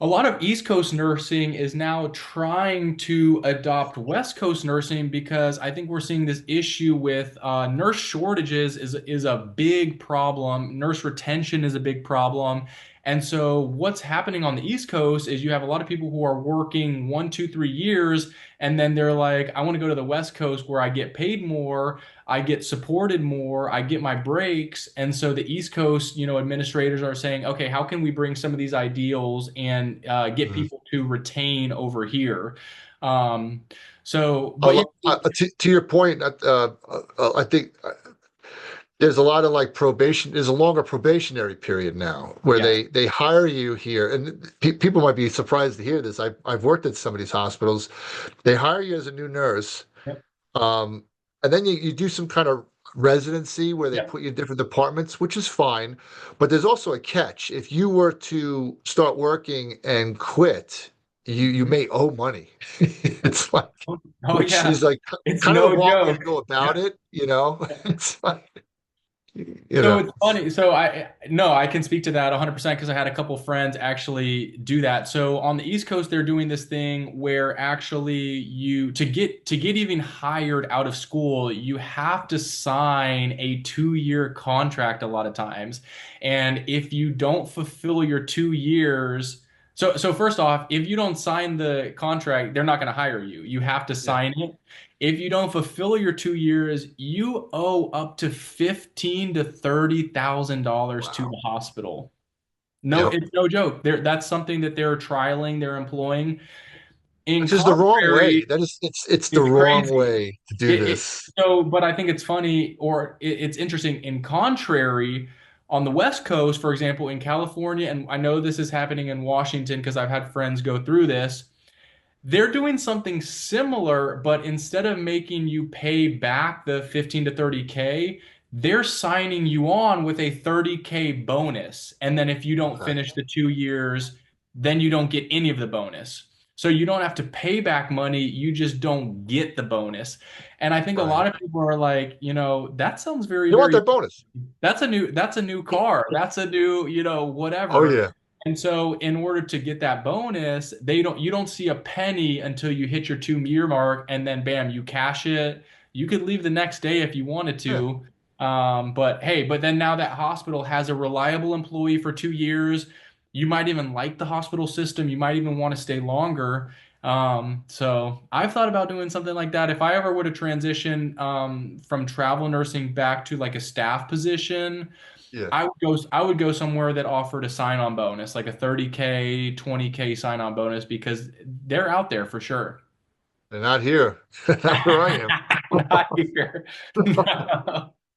A lot of East Coast nursing is now trying to adopt West Coast nursing because I think we're seeing this issue with nurse shortages is a big problem. Nurse retention is a big problem. And so what's happening on the East Coast is you have a lot of people who are working 1, 2, 3 years, and then they're like, I want to go to the West Coast where I get paid more, I get supported more, I get my breaks. And so the East Coast, administrators are saying, okay, how can we bring some of these ideals and get Mhm. people to retain over here? Um, but yeah, To your point, I think there's a lot of like probation. There's a longer probationary period now where yes. they hire you here, and people might be surprised to hear this. I've worked at some of these hospitals. They hire you as a new nurse, Yep. um, and then you do some kind of residency where they Yep. put you in different departments, which is fine. But there's also a catch. If you were to start working and quit, you Mhm. may owe money. It's like, Oh which yeah, is like it's kind of the no wrong way to joke. go about Yeah. it, you know? It's like, you So know. it's funny. So I can speak to that 100% because I had a couple friends actually do that. So on the East Coast, they're doing this thing where actually you to get even hired out of school, you have to sign a 2 year contract a lot of times. And if you don't fulfill your 2 years, so first off, if you don't sign the contract, they're not going to hire you. You have to Yeah. sign it. If you don't fulfill your 2 years, you owe up to 15 to 30,000 dollars to Wow. the hospital. No, Yep. it's no joke. That's something that they're trialing, they're employing. In Which is the wrong way. contrary, That is, it's the it's wrong crazy. way to do It this. so, but I think it's funny or it's interesting. In contrary, on the West Coast, for example, in California, and I know this is happening in Washington because I've had friends go through this. They're doing something similar, but instead of making you pay back the 15 to 30K, they're signing you on with a 30K bonus. And then if you don't Okay. finish the 2 years, then you don't get any of the bonus. So you don't have to pay back money, you just don't get the bonus. And I think a lot Right. of people are like, that sounds very, You want very, that bonus. that's a new car. That's a new, Oh whatever. yeah. And so in order to get that bonus, you don't see a penny until you hit your 2 year mark and then bam, you cash it. You could leave the next day if you wanted Yeah. to. But hey, but then now that hospital has a reliable employee for 2 years. You might even like the hospital system. You might even want to stay longer. So I've thought about doing something like that. If I ever were to transition from travel nursing back to like a staff position, Yeah. I would go somewhere that offered a sign-on bonus, like a 30K, 20K sign-on bonus because they're out there for sure. They're not here. Not where I am. Not here.